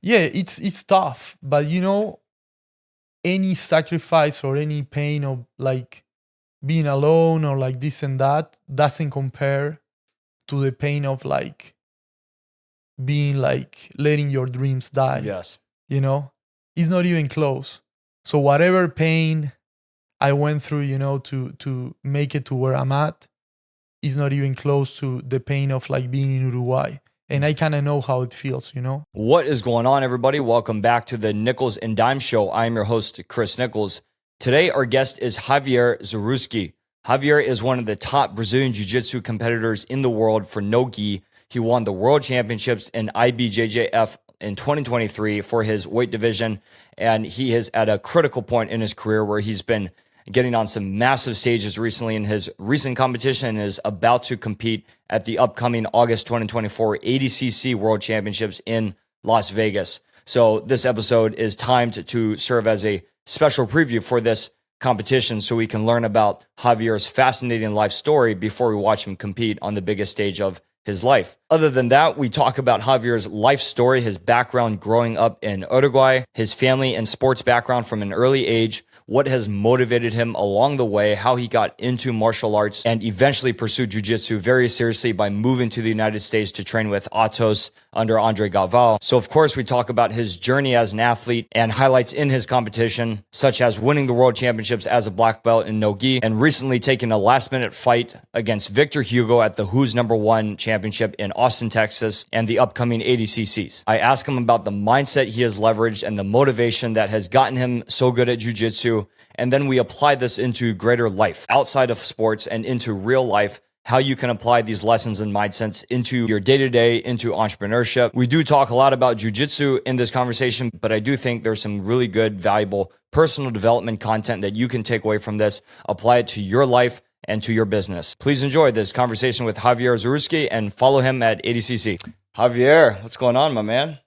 yeah, it's tough, but any sacrifice or any pain of like being alone or like this and that doesn't compare to the pain of like being like letting your dreams die. Yes. It's not even close. So whatever pain I went through, to make it to where I'm at, is not even close to the pain of like being in Uruguay. And I kind of know how it feels, What is going on, everybody? Welcome back to the Nichols and Dime Show. I'm your host, Chris Nichols. Today, our guest is Javier Zaruski. Javier is one of the top Brazilian Jiu-Jitsu competitors in the world for no-gi. He won the World Championships in IBJJF in 2023 for his weight division, and he is at a critical point in his career where he's been getting on some massive stages recently in his recent competition and is about to compete at the upcoming August 2024 ADCC World Championships in Las Vegas. So this episode is timed to serve as a special preview for this competition so we can learn about Javier's fascinating life story before we watch him compete on the biggest stage of his life. Other than that, we talk about Javier's life story, his background growing up in Uruguay, his family and sports background from an early age, what has motivated him along the way, how he got into martial arts and eventually pursued jiu-jitsu very seriously by moving to the United States to train with Atos under André Galvão. So of course we talk about his journey as an athlete and highlights in his competition, such as winning the World Championships as a black belt in no-gi and recently taking a last-minute fight against Victor Hugo at the Who's Number One Championship in Austin, Texas, and the upcoming ADCCs. I ask him about the mindset he has leveraged and the motivation that has gotten him so good at jiu-jitsu. And then we apply this into greater life outside of sports and into real life, how you can apply these lessons and mindsets into your day-to-day, into entrepreneurship. We do talk a lot about jiu-jitsu in this conversation, but I do think there's some really good, valuable personal development content that you can take away from this, apply it to your life and to your business. Please enjoy this conversation with Javier Zaruski and follow him at ADCC. Javier, what's going on, my man?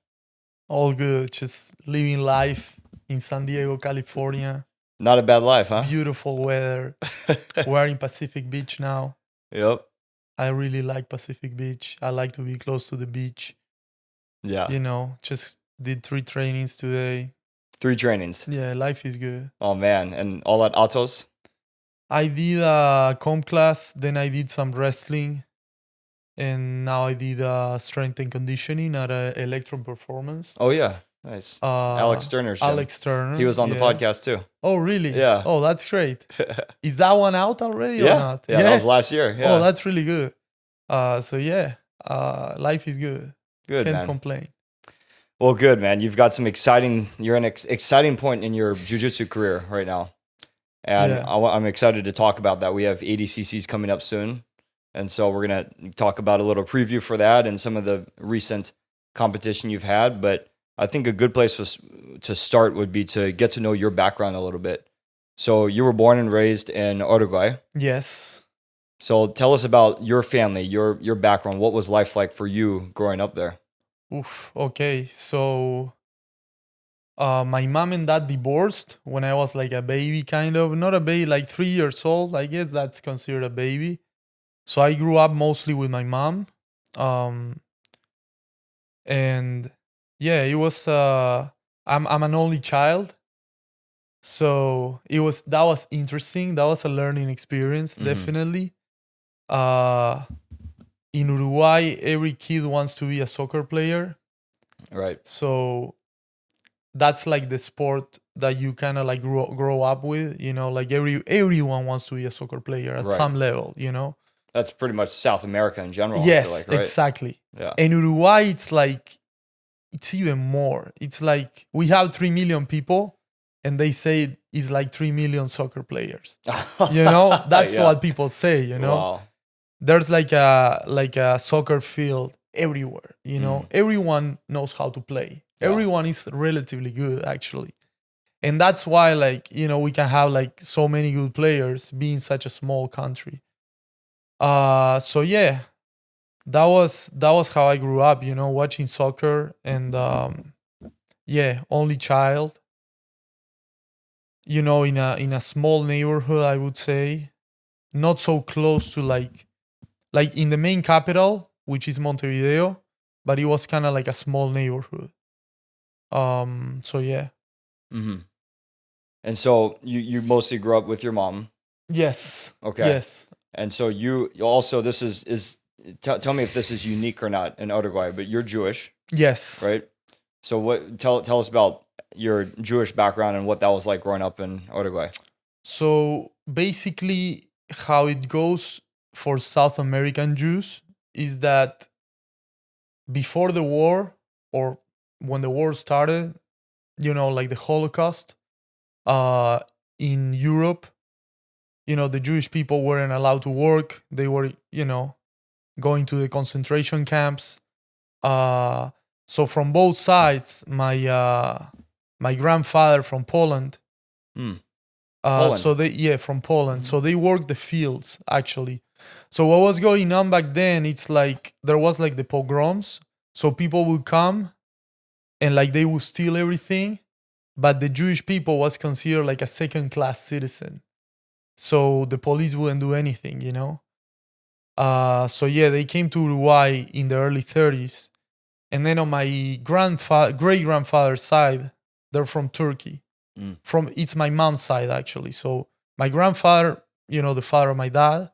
All good. Just living life in San Diego, California. Not a bad life, huh? Beautiful weather. We're in Pacific Beach now. Yep. I really like Pacific Beach. I like to be close to the beach. Yeah. Just did 3 trainings today. 3 trainings. Yeah, life is good. Oh, man. And all at Atos? I did a comp class, then I did some wrestling, and now I did strength and conditioning at Electron Performance. Oh, yeah. Nice. Alex Turner's show. Alex Turner. He was on the podcast too. Oh, really? Yeah. Oh, that's great. Is that one out already or not? Yeah, that was last year. Yeah. Oh, that's really good. So yeah, life is good. Good, Can't man. complain. Well, good, man. You've got you're in an exciting point in your jiu-jitsu career right now. And I'm excited to talk about that. We have ADCCs coming up soon. And so we're going to talk about a little preview for that and some of the recent competition you've had. But I think a good place to start would be to get to know your background a little bit. So you were born and raised in Uruguay. Yes. So tell us about your family, your background. What was life like for you growing up there? Oof. Okay. So my mom and dad divorced when I was like a baby, kind of. Not a baby, like 3 years old. I guess that's considered a baby. So I grew up mostly with my mom. And yeah, it was, I'm an only child. So that was interesting. That was a learning experience, definitely. In Uruguay, every kid wants to be a soccer player. Right. So that's like the sport that you kind of like grow up with, like everyone wants to be a soccer player at some level, That's pretty much South America in general. Yes, I feel like, right? exactly. Yeah. In Uruguay, it's even more. It's like we have 3 million people and they say it's like 3 million soccer players. That's what people say, Wow. There's like a soccer field everywhere, Everyone knows how to play. Yeah. Everyone is relatively good, actually. And that's why, we can have like so many good players being such a small country. So yeah, that was how I grew up, watching soccer and only child. In a small neighborhood, I would say, not so close to like in the main capital, which is Montevideo, but it was kind of like a small neighborhood. So yeah. Mm-hmm. And so you mostly grew up with your mom. Yes. Okay. Yes. And so you also, this is tell me if this is unique or not in Uruguay, but you're Jewish, Yes. right? So tell us about your Jewish background and what that was like growing up in Uruguay. So basically, how it goes for South American Jews is that before the war, or when the war started, like the Holocaust, in Europe, the Jewish people weren't allowed to work. They were, going to the concentration camps. So from both sides, my grandfather from Poland. Poland. From Poland. So they worked the fields actually. So what was going on back then? It's like there was like the pogroms. So people would come and like they would steal everything, but the Jewish people was considered like a second class citizen. So the police wouldn't do anything, So yeah, they came to Uruguay in the early 30s. And then on my great grandfather's side, they're from Turkey. It's my mom's side actually. So my grandfather, the father of my dad,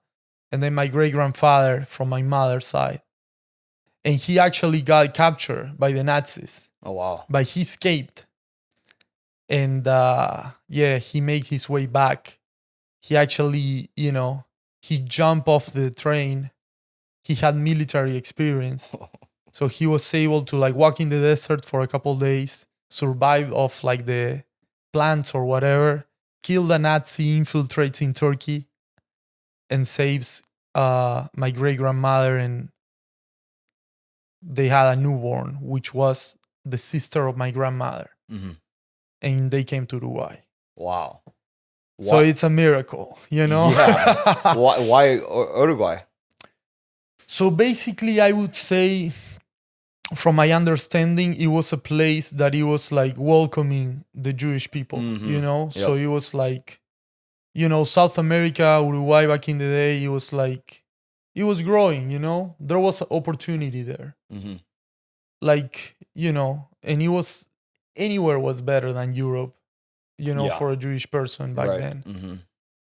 and then my great grandfather from my mother's side. And he actually got captured by the Nazis. Oh wow. But he escaped. And he made his way back. He actually, he jumped off the train. He had military experience. So he was able to like walk in the desert for a couple of days, survive off like the plants or whatever, kill the Nazi infiltrates in Turkey, and saves my great grandmother. And they had a newborn, which was the sister of my grandmother. Mm-hmm. And they came to Uruguay. Wow. So it's a miracle, Yeah. Why Uruguay? So basically, I would say, from my understanding, it was a place that it was like welcoming the Jewish people, Yep. So it was like, South America, Uruguay back in the day, it was like, it was growing, there was an opportunity there. Mm-hmm. Like, and it was, anywhere was better than Europe, for a Jewish person back then. Mm-hmm.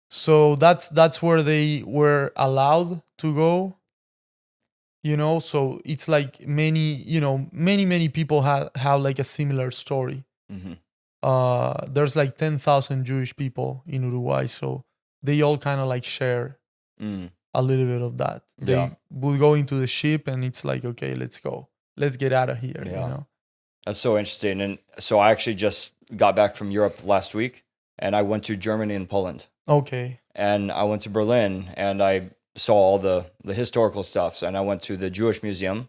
So that's where they were allowed to go. So it's like many people have like a similar story. Mm-hmm. There's like 10,000 Jewish people in Uruguay, so they all kind of like share a little bit of that. They would go into the ship and it's like, okay, let's go, let's get out of here. That's so interesting. And so I actually just got back from Europe last week, and I went to Germany and Poland. Okay. And I went to Berlin, and I saw all the historical stuff. And I went to the Jewish Museum,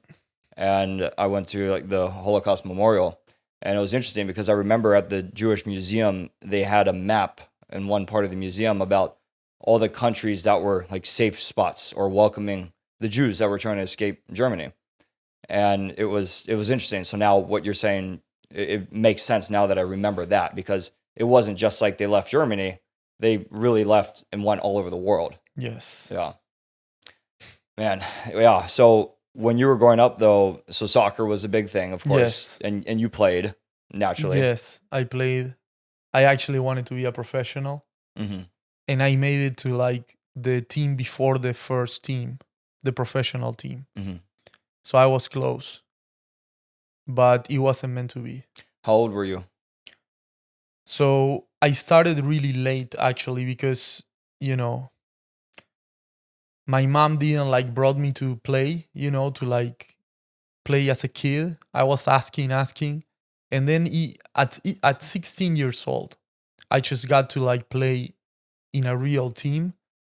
and I went to like the Holocaust Memorial. And it was interesting because I remember at the Jewish Museum, they had a map in one part of the museum about all the countries that were like safe spots or welcoming the Jews that were trying to escape Germany. And it was interesting. So now what you're saying, it makes sense now that I remember that, because it wasn't just like they left Germany. They really left and went all over the world. Yes. Yeah. Man. Yeah. So when you were growing up though, so soccer was a big thing, of course. Yes. And you played naturally. Yes, I played. I actually wanted to be a professional. Mm-hmm. And I made it to like the team before the first team, the professional team. Mm-hmm. So I was close, but it wasn't meant to be. How old were you? So I started really late actually, because, my mom didn't like brought me to play, to like play as a kid. I was asking. And then at 16 years old, I just got to like play in a real team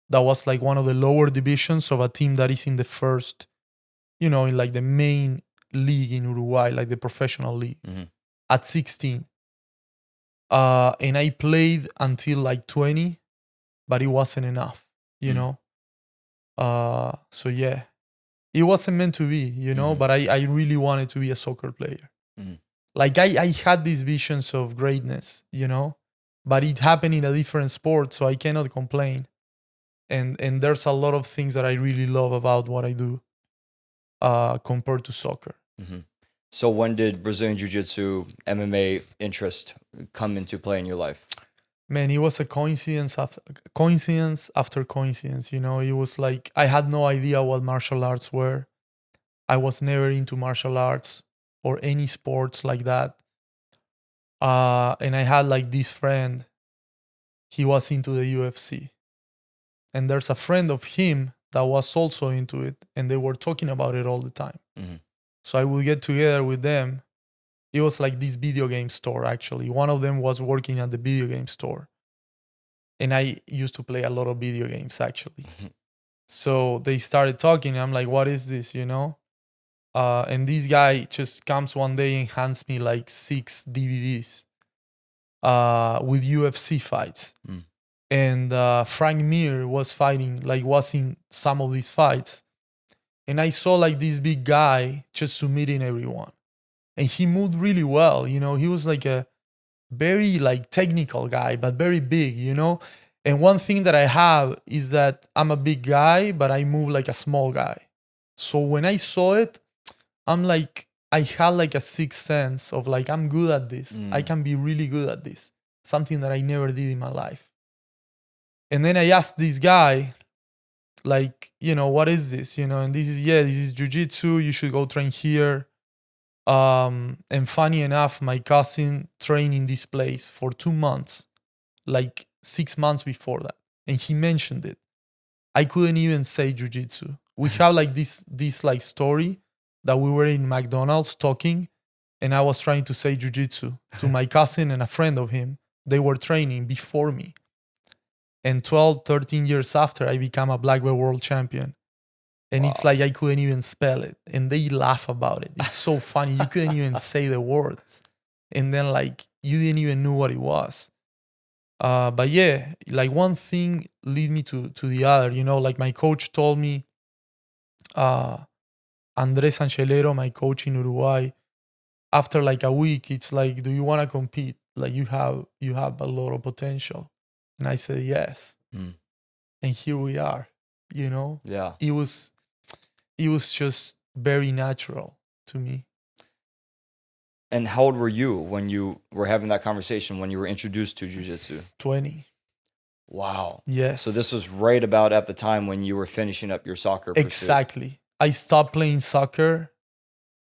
that was like one of the lower divisions of a team that is in the first, in like the main league in Uruguay, like the professional league, at 16. And I played until like 20, but it wasn't enough, So yeah, it wasn't meant to be, but I really wanted to be a soccer player. Like I had these visions of greatness, but it happened in a different sport, so I cannot complain. And there's a lot of things that I really love about what I do, compared to soccer. So when did Brazilian Jiu-Jitsu MMA interest come into play in your life? Man, it was a coincidence after coincidence. You know, it was like I had no idea what martial arts were. I was never into martial arts or any sports like that. And I had like this friend. He was into the UFC. And there's a friend of him that was also into it. And they were talking about it all the time. Mm-hmm. So I would get together with them. It was like this video game store, actually. One of them was working at the video game store. And I used to play a lot of video games, actually. So they started talking. I'm like, what is this, you know? And this guy just comes one day and hands me like 6 DVDs with UFC fights. Mm. And Frank Mir was in some of these fights. And I saw like this big guy just submitting everyone. And he moved really well, you know. He was like a very like technical guy, but very big, you know. And one thing that I have is that I'm a big guy, but I move like a small guy. So when I saw it, I'm like, I had like a sixth sense of like, I'm good at this. I can be really good at this. Something that I never did in my life. And then I asked this guy, like, you know, what is this? You know, and this is jiu-jitsu. You should go train here. And funny enough, my cousin trained in this place for 2 months, like 6 months before that. And he mentioned it. I couldn't even say jiu-jitsu. We have like this like story that we were in McDonald's talking, and I was trying to say jiu-jitsu to my cousin and a friend of him. They were training before me. And 12, 13 years after, I became a black belt world champion. And It's like I couldn't even spell it. And they laugh about it. It's so funny. You couldn't even say the words. And then like you didn't even know what it was. But yeah, like one thing lead me to the other. You know, like my coach told me, André Galvão, my coach in Uruguay, after like a week, it's like, do you want to compete? Like you have a lot of potential. And I said yes. And here we are, you know? Yeah. It was just very natural to me. And how old were you when you were having that conversation, when you were introduced to jiu-jitsu? 20. Wow. Yes. So this was right about at the time when you were finishing up your soccer pursuit. Exactly. I stopped playing soccer,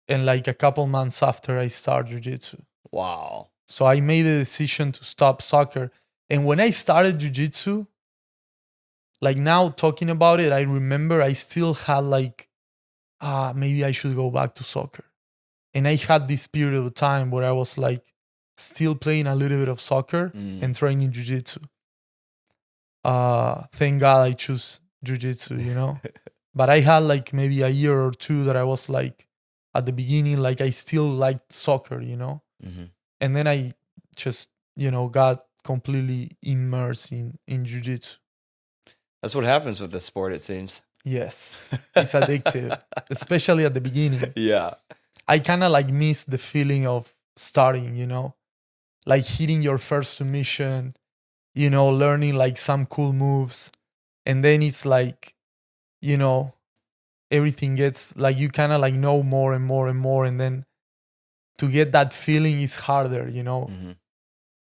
and like a couple months after, I started jiu-jitsu. Wow. So I made a decision to stop soccer. And when I started jiu-jitsu, like now talking about it, I remember I still had like, maybe I should go back to soccer. And I had this period of time where I was like still playing a little bit of soccer and training jiu-jitsu. Thank God I chose jiu-jitsu, you know. But I had like maybe a year or two that I was like at the beginning, like I still liked soccer, you know. And then I just, you know, got completely immersed in jiu-jitsu. That's what happens with this sport, it seems. Yes, it's addictive, especially at the beginning. Yeah. I kind of like miss the feeling of starting, you know, like hitting your first submission, you know, learning like some cool moves. And then it's like, you know, everything gets like you kind of like know more and more and more. And then to get that feeling is harder, you know.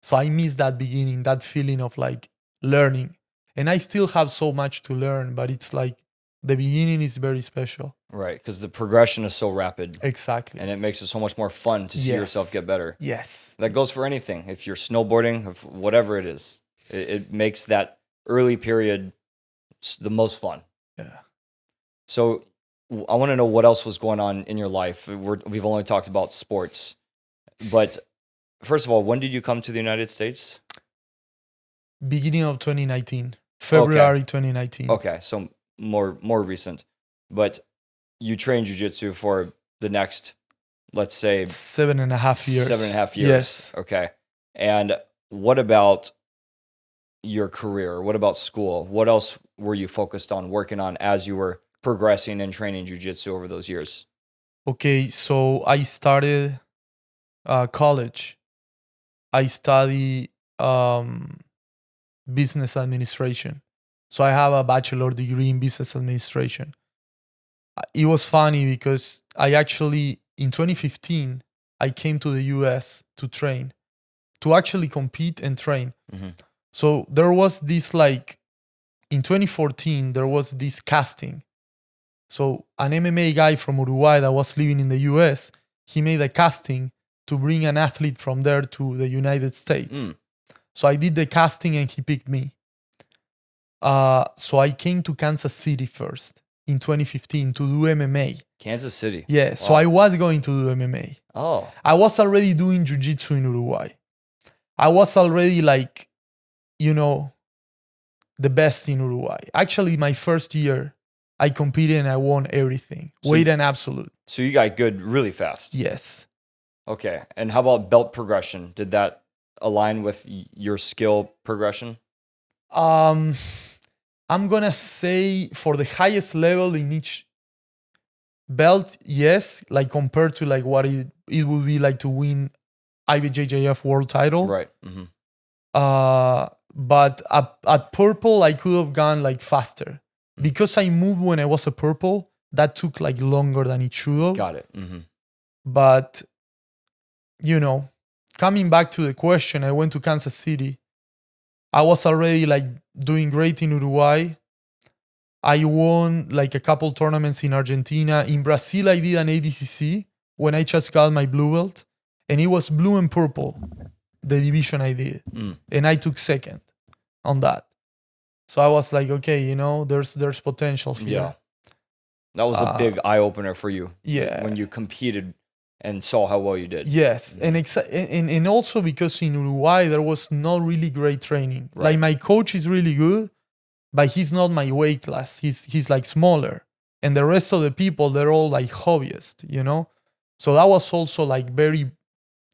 So I miss that beginning, that feeling of like learning. And I still have so much to learn, but it's like the beginning is very special. Right, because the progression is so rapid. Exactly. And it makes it so much more fun to see yourself get better. Yes. That goes for anything. If you're snowboarding, if whatever it is, it makes that early period the most fun. Yeah. So I want to know what else was going on in your life. We've only talked about sports. But first of all, when did you come to the United States? Beginning of 2019. February 2019. Okay, so more recent. But you trained jiu-jitsu for the next, let's say, 7.5 years. 7.5 years. Yes. Okay. And what about your career? What about school? What else were you focused on working on as you were progressing and training jiu-jitsu over those years? Okay, so I started college. I study business administration. So I have a bachelor degree in business administration. It was funny because I actually in 2015, I came to the US to train, to actually compete and train. Mm-hmm. So there was this in 2014, there was this casting. So an MMA guy from Uruguay that was living in the US, he made a casting to bring an athlete from there to the United States. So I did the casting and he picked me. So I came to Kansas City first in 2015 to do MMA. Kansas City. Yeah, wow. So I was going to do MMA. Oh. I was already doing Jiu-Jitsu in Uruguay. I was already the best in Uruguay. Actually, my first year, I competed and I won everything. Weight and absolute. So you got good really fast. Yes. Okay. And how about belt progression? Did that align with your skill progression? I'm gonna say for the highest level in each belt, yes, compared to what it would be like to win IBJJF World title. Right. Mm-hmm. But at purple, I could have gone faster. Because I moved when I was a purple, that took longer than it should have. Got it. Mm-hmm. But, coming back to the question, I went to Kansas City. I was already doing great in Uruguay. I won a couple tournaments in Argentina. In Brazil, I did an ADCC when I just got my blue belt. And it was blue and purple, the division I did. And I took second on that. So I was like, okay, there's potential here. Yeah. That was a big eye-opener for you. Yeah. When you competed and saw how well you did. Yes. And also because in Uruguay, there was not really great training. Right. My coach is really good, but he's not my weight class. He's smaller. And the rest of the people, they're all hobbyists, So that was also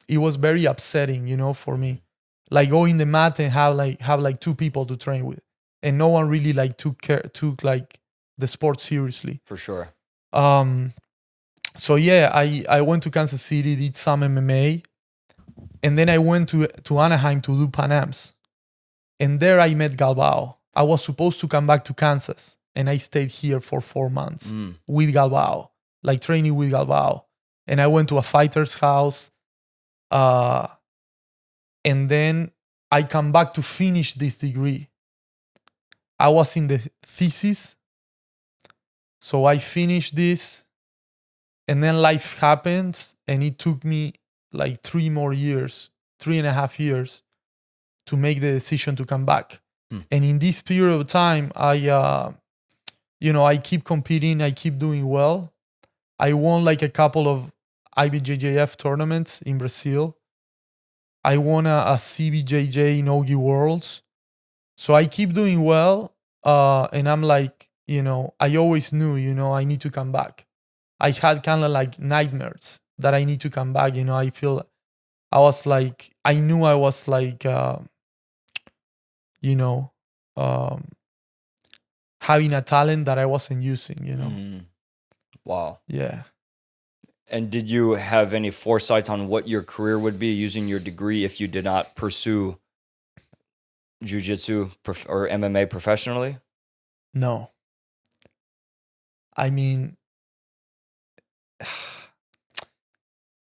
it was very upsetting, for me. Go in the mat and have two people to train with. And no one really took the sport seriously. For sure. So yeah, I went to Kansas City, did some MMA, and then I went to Anaheim to do Pan Ams. And there I met Galvão. I was supposed to come back to Kansas, and I stayed here for 4 months with Galvão, training with Galvão. And I went to a fighter's house, and then I come back to finish this degree. I was in the thesis, so I finished this, and then life happens, and it took me 3.5 years to make the decision to come back. And in this period of time, I keep competing, I keep doing well. I won a couple of IBJJF tournaments in Brazil. I won a CBJJ in OGI Worlds. So I keep doing well, and I'm I always knew, I need to come back. I had kind of nightmares that I need to come back. I feel I was I knew I was having a talent that I wasn't using, Wow. Yeah. And did you have any foresight on what your career would be using your degree if you did not pursue Jiu-Jitsu or MMA professionally? No. I mean,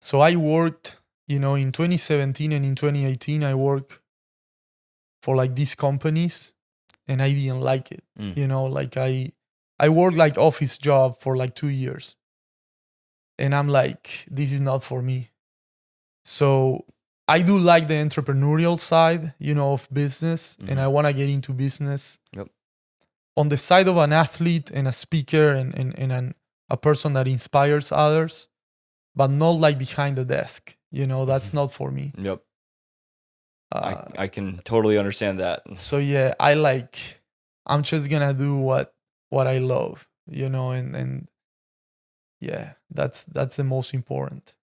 so I worked, in 2017 and in 2018, I worked for these companies, and I didn't like it. I worked office job for 2 years, and I'm this is not for me. So I do like the entrepreneurial side, of business, and I want to get into business. Yep. On the side of an athlete and a speaker and a person that inspires others, but not behind the desk. That's not for me. Yep. I can totally understand that. So yeah, I'm just gonna do what I love, and yeah, that's the most important.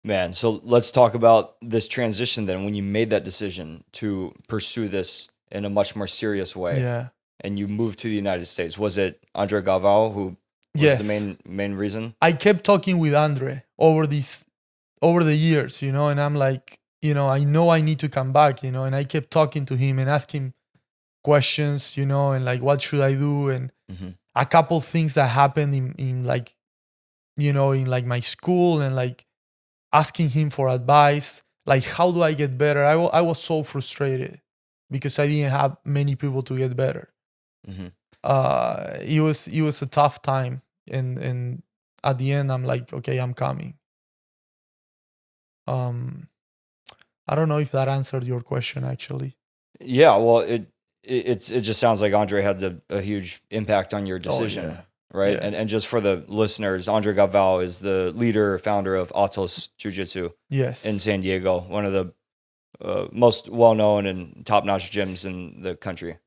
Man, so let's talk about this transition then, when you made that decision to pursue this in a much more serious way. Yeah. And you moved to the United States. Was it André Galvão who was the main reason? I kept talking with André over the years, and I'm I know I need to come back, and I kept talking to him and asking questions, and what should I do? And a couple things that happened in in like my school and like asking him for advice. Like, how do I get better? I was so frustrated because I didn't have many people to get better. Mm-hmm. It was a tough time, and at the end, I'm like, okay, I'm coming. I don't know if that answered your question, actually. Yeah, well, it just sounds like Andre had a huge impact on your decision, right? Yeah. And just for the listeners, André Galvão is the leader, founder of Atos Jiu-Jitsu Yes. in San Diego, one of the most well-known and top-notch gyms in the country.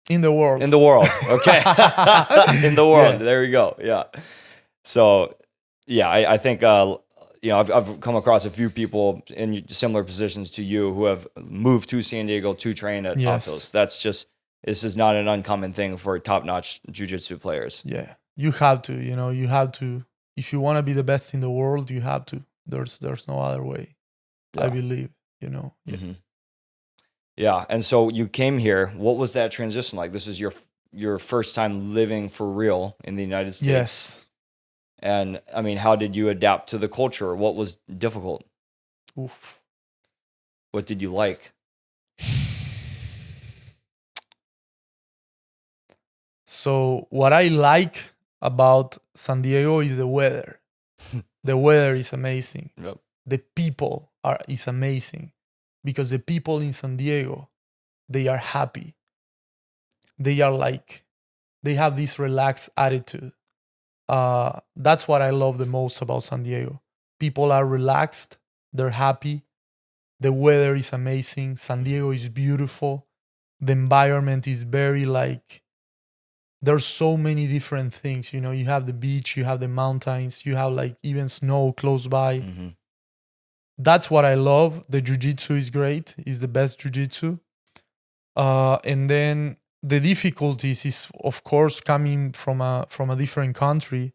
In the world. In the world, okay. In the world, Yeah. there we go, yeah. So, yeah, I think... I've come across a few people in similar positions to you who have moved to San Diego to train at Atos. This is not an uncommon thing for top-notch jiu-jitsu players. Yeah, you have to, you have to. If you want to be the best in the world, you have to. There's no other way. Yeah. I believe, Yeah. Mm-hmm. Yeah, and so you came here. What was that transition like? This is your first time living for real in the United States. Yes. And I mean, how did you adapt to the culture? What was difficult? Oof. What did you like? So what I like about San Diego is the weather. The weather is amazing. Yep. The people is amazing because the people in San Diego, they are happy. They have this relaxed attitude. That's what I love the most about San Diego. People are relaxed. They're happy. The weather is amazing. San Diego is beautiful. The environment is very there's so many different things. You have the beach, you have the mountains, you have like even snow close by. Mm-hmm. That's what I love. The jiu-jitsu is great. It's the best jiu-jitsu. And then the difficulties is, of course, coming from a different country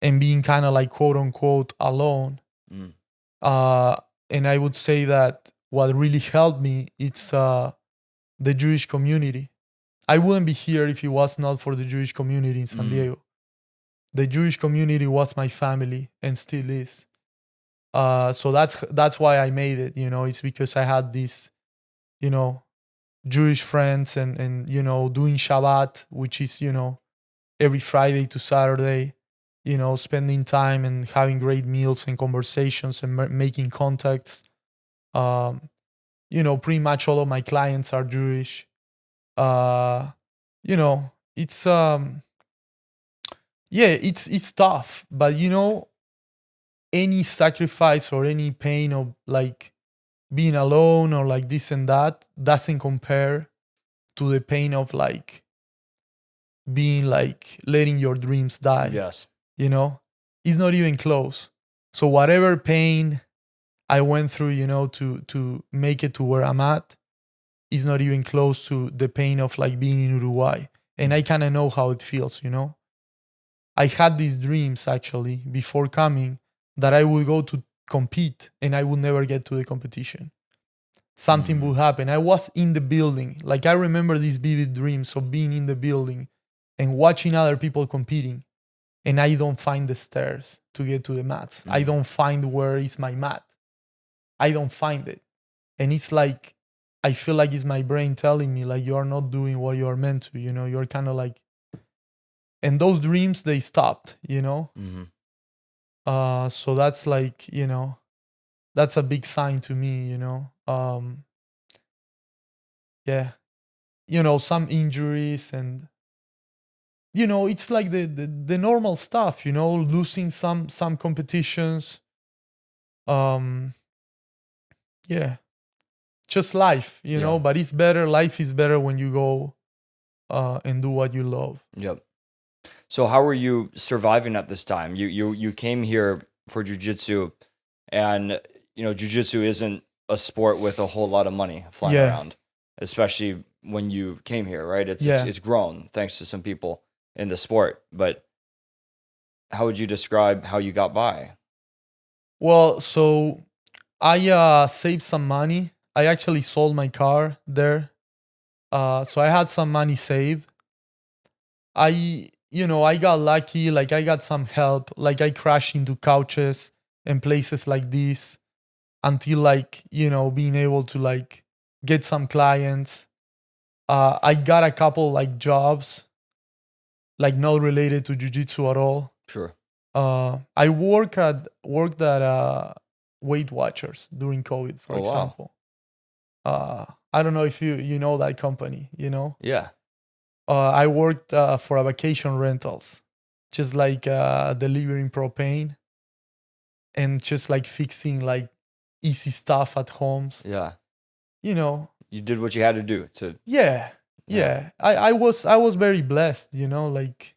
and being kind of like quote unquote alone. Mm. And I would say that what really helped me it's the Jewish community. I wouldn't be here if it was not for the Jewish community in San Diego. The Jewish community was my family and still is. So that's why I made it. It's because I had these, Jewish friends and doing Shabbat, which is every Friday to Saturday, spending time and having great meals and conversations and making contacts. Pretty much all of my clients are Jewish. It's it's tough, but any sacrifice or any pain of like being alone or like this and that doesn't compare to the pain of like being like letting your dreams die. Yes. It's not even close. So whatever pain I went through, to make it to where I'm at is not even close to the pain of like being in Uruguay. And I kind of know how it feels, I had these dreams actually before coming that I would go to compete and I would never get to the competition. Something would happen. I was in the building. Like I remember these vivid dreams of being in the building and watching other people competing. And I don't find the stairs to get to the mats. I don't find where is my mat. I don't find it. And it's like, I feel like it's my brain telling me like, you are not doing what you are meant to, you're kind of like, and those dreams, they stopped, Mm-hmm. So that's like, that's a big sign to me, yeah, some injuries and, it's like the normal stuff, losing some competitions. Yeah, just life, but it's better. Life is better when you go and do what you love. Yep. So how were you surviving at this time? You came here for jiu-jitsu, and jiu-jitsu isn't a sport with a whole lot of money flying around, especially when you came here, right? It's grown thanks to some people in the sport. But how would you describe how you got by? Well, so I saved some money. I actually sold my car there. So I had some money saved. I got lucky. Like I got some help. Like I crashed into couches and places like this until like, being able to like get some clients. I got a couple like jobs, like not related to jiu-jitsu at all. Sure. I worked at Weight Watchers during COVID, for example. Wow. I don't know if you know that company, Yeah. I worked for a vacation rentals, just like delivering propane and just like fixing like easy stuff at homes. Yeah. You did what you had to do to. Yeah. I was very blessed, like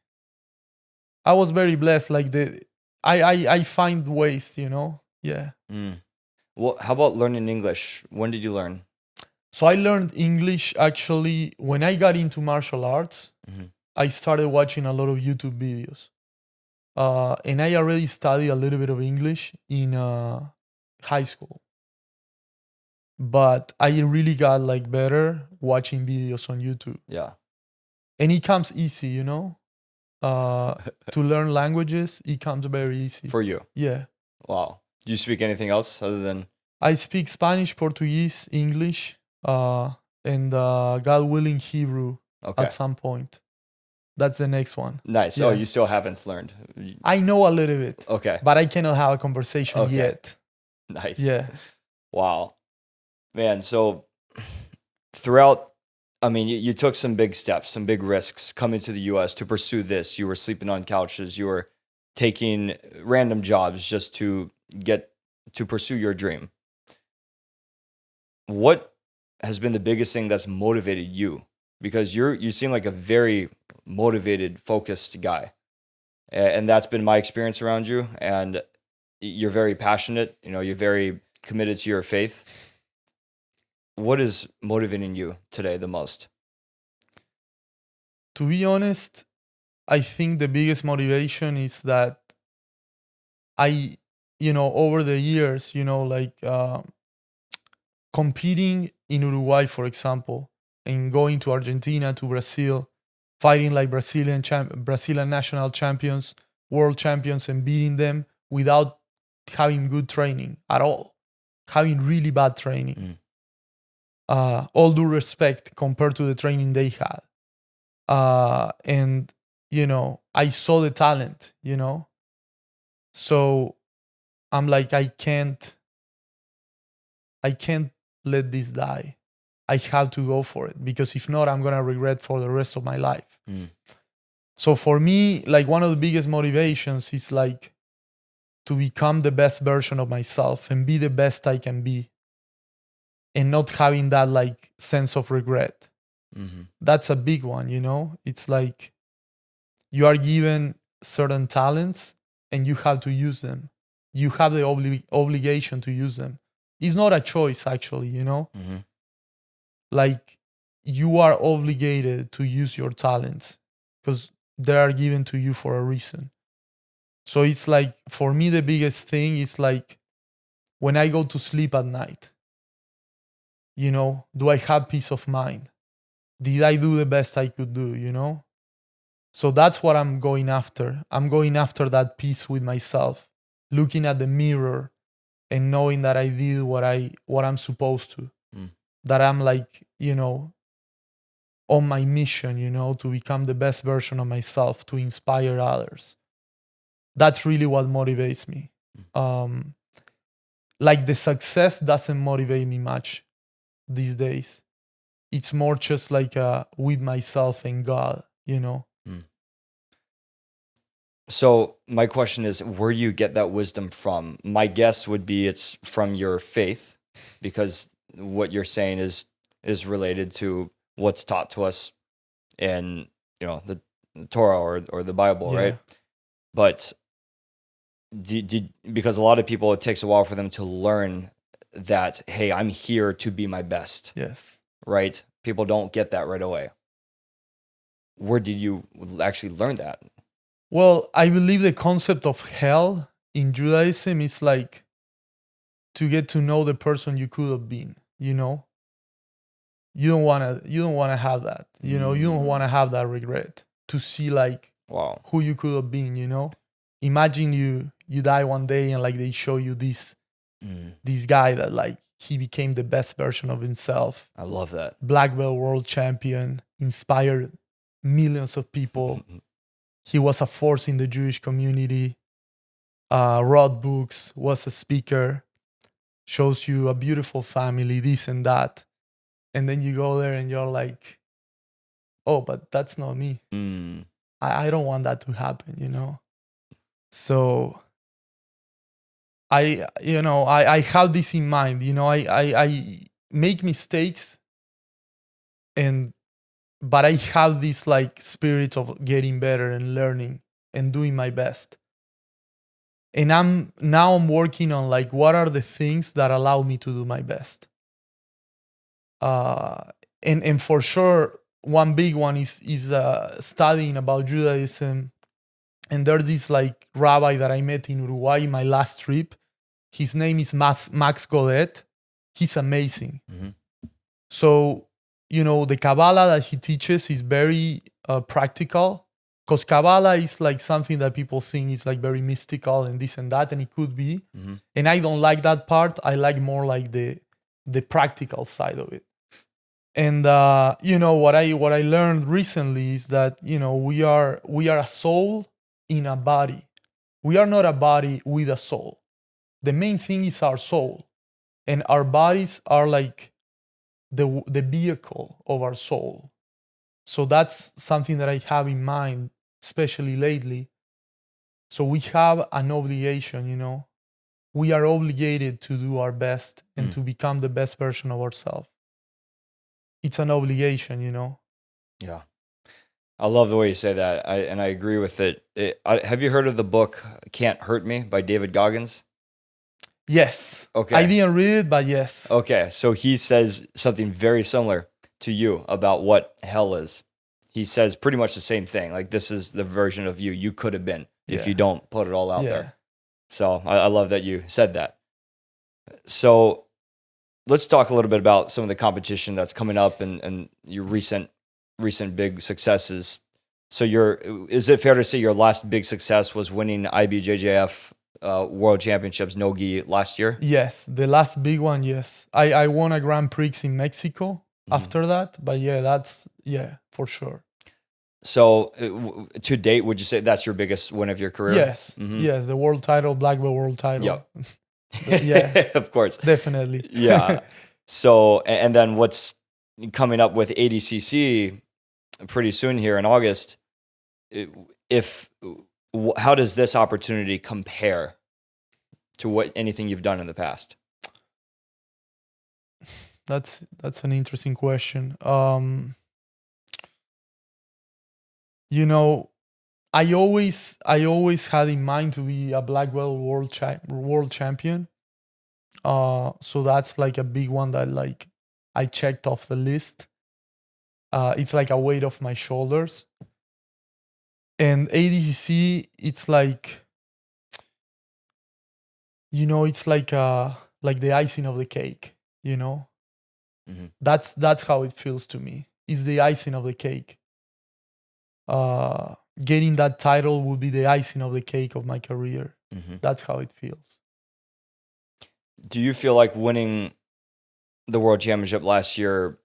I was very blessed. Like I find ways, Yeah. Well, how about learning English? When did you learn? So I learned English actually when I got into martial arts. I started watching a lot of YouTube videos. And I already studied a little bit of English in high school. But I really got like better watching videos on YouTube. Yeah. And it comes easy, to learn languages, it comes very easy. For you? Yeah. Wow. Do you speak anything else other than? I speak Spanish, Portuguese, English, and God willing, Hebrew at some point. That's the next one. Nice. Yeah. Oh, you still haven't learned. I know a little bit. Okay. But I cannot have a conversation yet. Nice. Yeah. Wow. Man, so throughout, I mean, you took some big steps, some big risks coming to the U.S. to pursue this. You were sleeping on couches. You were taking random jobs just to pursue your dream. What has been the biggest thing that's motivated you? Because you seem like a very motivated, focused guy. And that's been my experience around you. And you're very passionate. You're very committed to your faith. What is motivating you today the most? To be honest, I think the biggest motivation is that I, over the years, competing in Uruguay, for example, and going to Argentina, to Brazil, fighting like Brazilian national champions, world champions, and beating them without having good training at all, having really bad training. All due respect compared to the training they had. And, I saw the talent, So I'm like, I can't let this die. I have to go for it, because if not, I'm going to regret for the rest of my life. So for me, like one of the biggest motivations is like to become the best version of myself and be the best I can be. And not having that like sense of regret. That's a big one, It's like you are given certain talents and you have to use them. You have the obligation to use them. It's not a choice, actually, Like you are obligated to use your talents because they are given to you for a reason. So it's like, for me, the biggest thing is like when I go to sleep at night, do I have peace of mind? Did I do the best I could do, So that's what I'm going after. I'm going after that peace with myself, looking at the mirror and knowing that I did what I'm supposed to. That I'm like, on my mission, to become the best version of myself, to inspire others. That's really what motivates me. Like the success doesn't motivate me much these days. It's more just like with myself and God, So my question is, where do you get that wisdom from? My guess would be it's from your faith, because what you're saying is related to what's taught to us in the Torah or the Bible, right? But because a lot of people, it takes a while for them to learn that, hey, I'm here to be my best. Yes. Right? People don't get that right away. Where did you actually learn that? Well, I believe the concept of hell in Judaism is like to get to know the person you could have been, You don't want to have that. You don't want to have that regret, to see like Wow. who you could have been, you know? Imagine you die one day and like they show you this guy that like he became the best version of himself. I love that. Black belt world champion, inspired millions of people. He was a force in the Jewish community, wrote books, was a speaker, shows you a beautiful family, this and that. And then you go there and you're like, oh, but that's not me. I don't want that to happen, you know? So I have this in mind, you know, I make mistakes but I have this like spirit of getting better and learning and doing my best. And I'm working on like what are the things that allow me to do my best. And for sure, one big one is studying about Judaism. And there's this like rabbi that I met in Uruguay in my last trip. His name is Max Godet. He's amazing. So, you know, the Kabbalah that he teaches is very practical, because Kabbalah is like something that people think is like very mystical and this and that, and it could be. And I don't like that part. I like more like the practical side of it. And you know, what I learned recently is that, you know, we are a soul in a body. We are not a body with a soul. The main thing is our soul, and our bodies are like the vehicle of our soul. So that's something that I have in mind, especially lately. So we have an obligation, you know. We are obligated to do our best and to become the best version of ourselves. It's an obligation, you know. Yeah. I love the way you say that. I agree with it. Have you heard of the book Can't Hurt Me by David Goggins? Yes. Okay. I didn't read it, but yes. Okay. So he says something very similar to you about what hell is. He says pretty much the same thing. Like, this is the version of you could have been if you don't put it all out there. So I love that you said that. So let's talk a little bit about some of the competition that's coming up and your recent big successes. So is it fair to say your last big success was winning IBJJF World Championships no-gi last year? Yes, the last big one, yes. I won a Grand Prix in Mexico after that, but that's for sure. So to date, would you say that's your biggest win of your career? Yes, yes, the world title, black belt world title. Yep. Yeah, of course. Definitely. Yeah. So, and then what's coming up with ADCC pretty soon here in August, how does this opportunity compare to anything you've done in the past? That's an interesting question. You know, I always had in mind to be a black belt world champion. So that's like a big one that like I checked off the list. It's like a weight off my shoulders. And ADCC, it's like, you know, it's like the icing of the cake, you know? That's how it feels to me. It's the icing of the cake. Getting that title will be the icing of the cake of my career. That's how it feels. Do you feel like winning the World Championship last year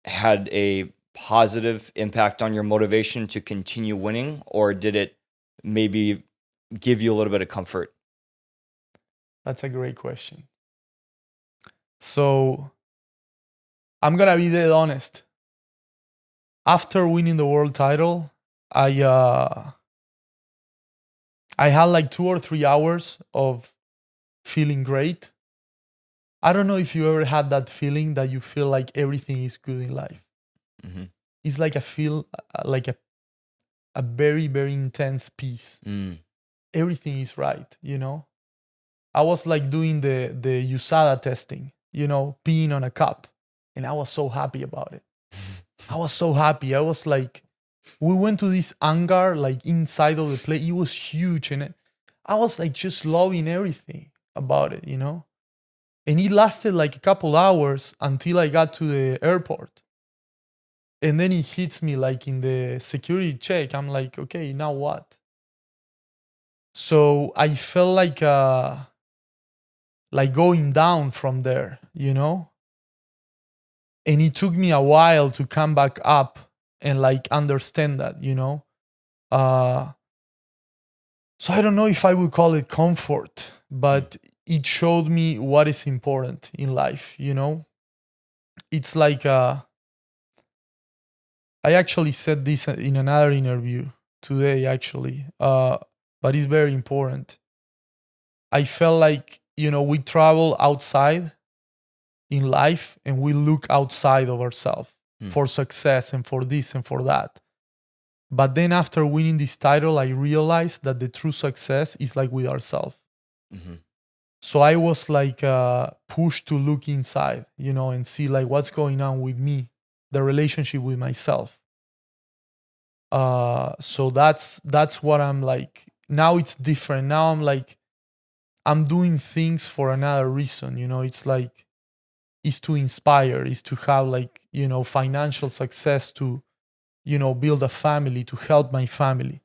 had a positive impact on your motivation to continue winning, or did it maybe give you a little bit of comfort? That's a great question. So I'm going to be dead honest. After winning the world title, I had like 2 or 3 hours of feeling great. I don't know if you ever had that feeling that you feel like everything is good in life. It's like a very, very intense peace. Everything is right, you know? I was like doing the USADA testing, you know, peeing on a cup. And I was so happy about it. I was so happy. I was like, we went to this hangar, like inside of the place. It was huge. And I was like just loving everything about it, you know? And it lasted like a couple hours until I got to the airport. And then he hits me like in the security check. I'm like, okay, now what? So I felt like going down from there, you know? And it took me a while to come back up and like understand that, you know? So I don't know if I would call it comfort, but it showed me what is important in life, you know? It's like, I actually said this in another interview today, actually, but it's very important. I felt like, you know, we travel outside in life and we look outside of ourselves for success and for this and for that. But then after winning this title, I realized that the true success is like with ourselves. Mm-hmm. So I was like pushed to look inside, you know, and see like what's going on with me, the relationship with myself. So that's what I'm like. Now it's different. Now I'm like, I'm doing things for another reason, you know. It's like, it's to inspire, it's to have like, you know, financial success, to, you know, build a family, to help my family.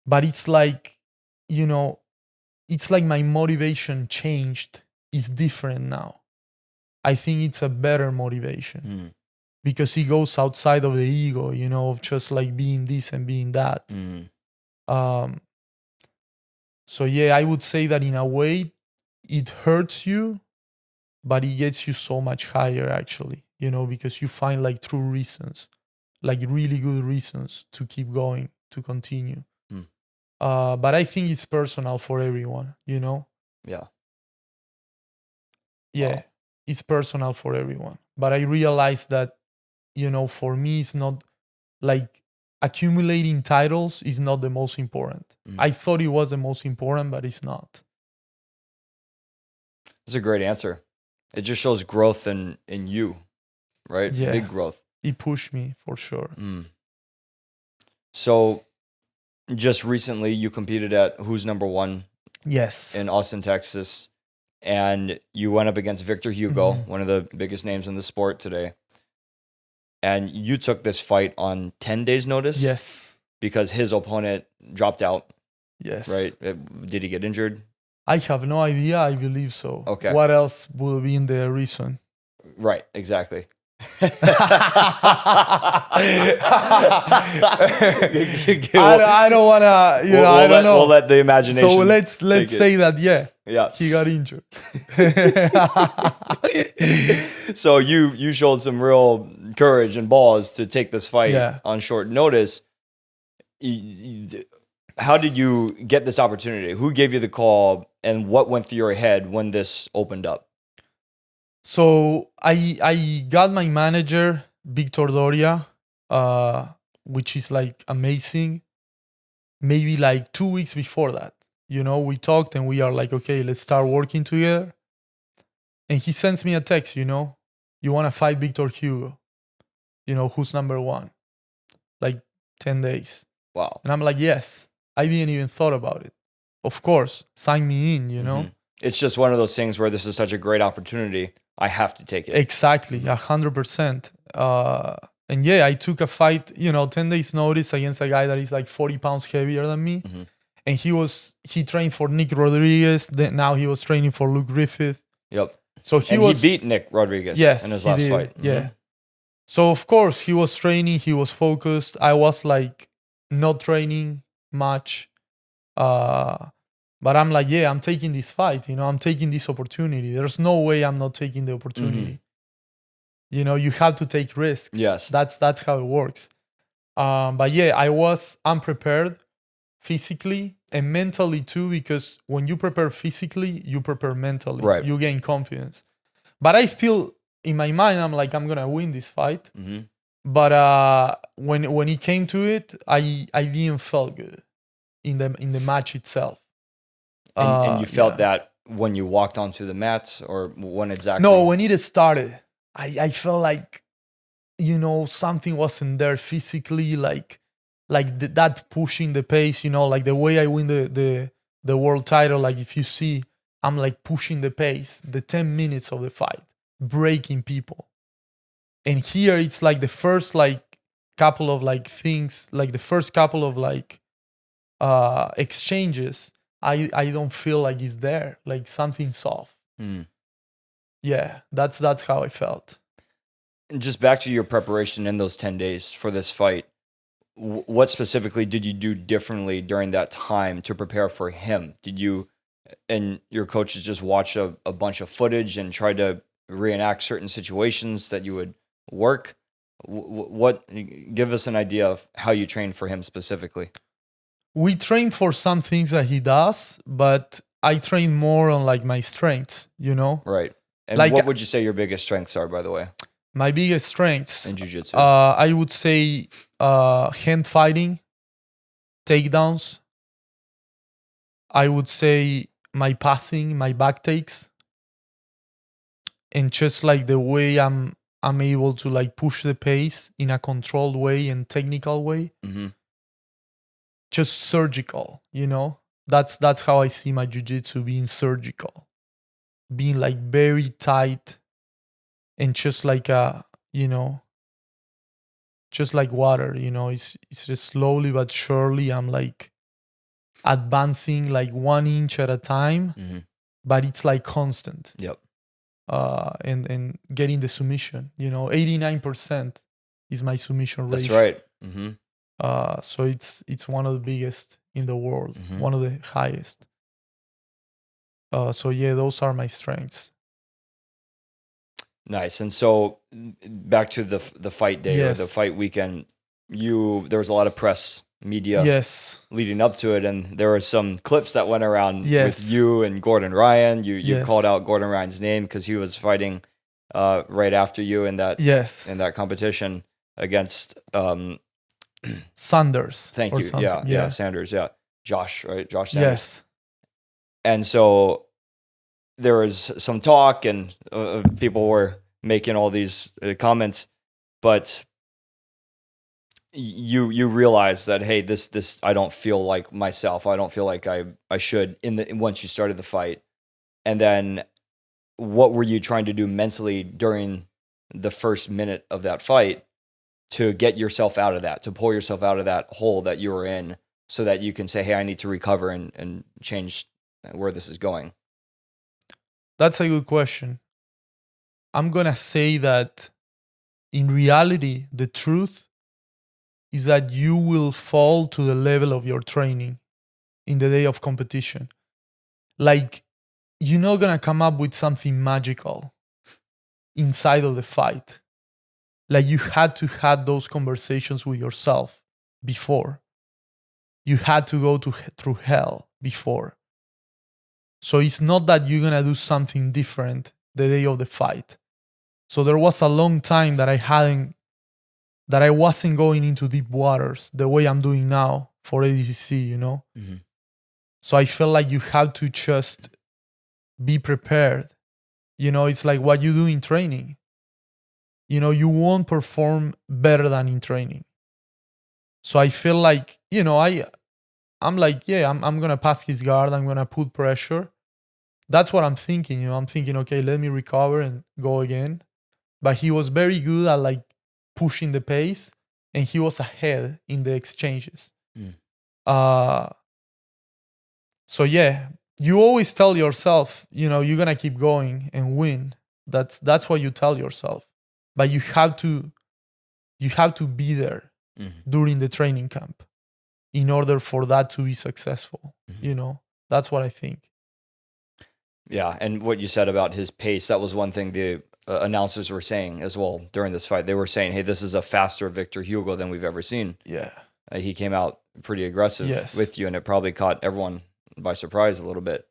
But it's like, you know, it's like my motivation changed. It's different now. I think it's a better motivation because it goes outside of the ego, you know, of just like being this and being that. So yeah, I would say that in a way it hurts you, but it gets you so much higher actually, you know, because you find like true reasons, like really good reasons to keep going, to continue. But I think it's personal for everyone, you know? Yeah. Yeah, wow. It's personal for everyone. But I realized that, you know, for me, it's not like accumulating titles is not the most important. I thought it was the most important, but it's not. That's a great answer. It just shows growth in you, right? Yeah. Big growth. It pushed me for sure. So just recently you competed at Who's Number One? Yes. In Austin, Texas. And you went up against Victor Hugo, one of the biggest names in the sport today. And you took this fight on 10 days notice? Yes. Because his opponent dropped out. Yes. Right? Did he get injured? I have no idea. I believe so. Okay. What else would be in the reason? Right, exactly. I don't want to, you know, I don't know. We'll let the imagination. So let's say that, yeah, he got injured. So you showed some real courage and balls to take this fight on short notice. How did you get this opportunity? Who gave you the call, and what went through your head when this opened up? So I got my manager, Victor Doria, which is like amazing. Maybe like 2 weeks before that, you know, we talked and we are like, okay, let's start working together. And he sends me a text, you know, you want to fight Victor Hugo, you know, Who's Number One? Like 10 days. Wow. And I'm like, yes, I didn't even thought about it. Of course, sign me in, you know. It's just one of those things where this is such a great opportunity. I have to take it. Exactly, 100%. And yeah, I took a fight, you know, 10 days notice against a guy that is like 40 pounds heavier than me. And he trained for Nick Rodriguez. Then now he was training for Luke Griffith. Yep. So he beat Nick Rodriguez in his last fight. Yeah. So of course he was training, he was focused. I was like not training much. But I'm like, yeah, I'm taking this fight, you know, I'm taking this opportunity. There's no way I'm not taking the opportunity. You know, you have to take risks. Yes. That's how it works. But yeah, I was unprepared physically and mentally too, because when you prepare physically, you prepare mentally. Right. You gain confidence. But I still, in my mind, I'm like, I'm going to win this fight. But when it came to it, I didn't feel good in the match itself. And you felt that when you walked onto the mat, or when exactly? No, when it started, I felt like, you know, something wasn't there physically, like that pushing the pace, you know, like the way I win the world title. Like if you see, I'm like pushing the pace, the 10 minutes of the fight, breaking people. And here it's like the first like couple of like things, like the first couple of like exchanges, I don't feel like it's there, like something's off. Yeah, that's how I felt. And just back to your preparation in those 10 days for this fight, what specifically did you do differently during that time to prepare for him? Did you and your coaches just watch a bunch of footage and try to reenact certain situations that you would work? What give us an idea of how you trained for him specifically? We train for some things that he does, but I train more on like my strengths, you know? Right. And like, what would you say your biggest strengths are, by the way? My biggest strengths in jiu-jitsu? I would say hand fighting, takedowns. I would say my passing, my back takes, and just like the way I'm able to like push the pace in a controlled way and technical way. Just surgical, you know? That's how I see my jiu-jitsu, being surgical, being like very tight, and just like you know, just like water, you know, it's just slowly but surely I'm like advancing like 1 inch at a time, but it's like constant. Yep. And getting the submission, you know, 89% is my submission ratio. That's right. So it's one of the biggest in the world, one of the highest. So yeah, those are my strengths. Nice. And so back to the fight day or the fight weekend, there was a lot of press, media leading up to it, and there were some clips that went around with you and Gordon Ryan. You called out Gordon Ryan's name because he was fighting right after you in that in that competition against Sanders. Thank you. Yeah, Sanders. Yeah, Josh. Right, Josh Sanders. Yes. And so there was some talk, and people were making all these comments, but you realize that, hey, this I don't feel like myself. I don't feel like I should once you started the fight. And then what were you trying to do mentally during the first minute of that fight to get yourself out of that, to pull yourself out of that hole that you were in, so that you can say, hey, I need to recover and change where this is going? That's a good question. I'm going to say that in reality, the truth is that you will fall to the level of your training in the day of competition. Like, you're not going to come up with something magical inside of the fight. Like, you had to have those conversations with yourself before. You had to go through hell before. So it's not that you're going to do something different the day of the fight. So there was a long time that I wasn't going into deep waters the way I'm doing now for ADCC, you know? So I felt like you have to just be prepared. You know, it's like what you do in training. You know, you won't perform better than in training. So I feel like, you know, I'm like, yeah, I'm going to pass his guard. I'm going to put pressure. That's what I'm thinking. You know, I'm thinking, okay, let me recover and go again. But he was very good at like pushing the pace, and he was ahead in the exchanges. So yeah, you always tell yourself, you know, you're going to keep going and win. That's what you tell yourself. But you have to be there during the training camp in order for that to be successful. You know, that's what I think. Yeah, and what you said about his pace, that was one thing the announcers were saying as well during this fight. They were saying, hey, this is a faster Victor Hugo than we've ever seen. Yeah. He came out pretty aggressive with you, and it probably caught everyone by surprise a little bit.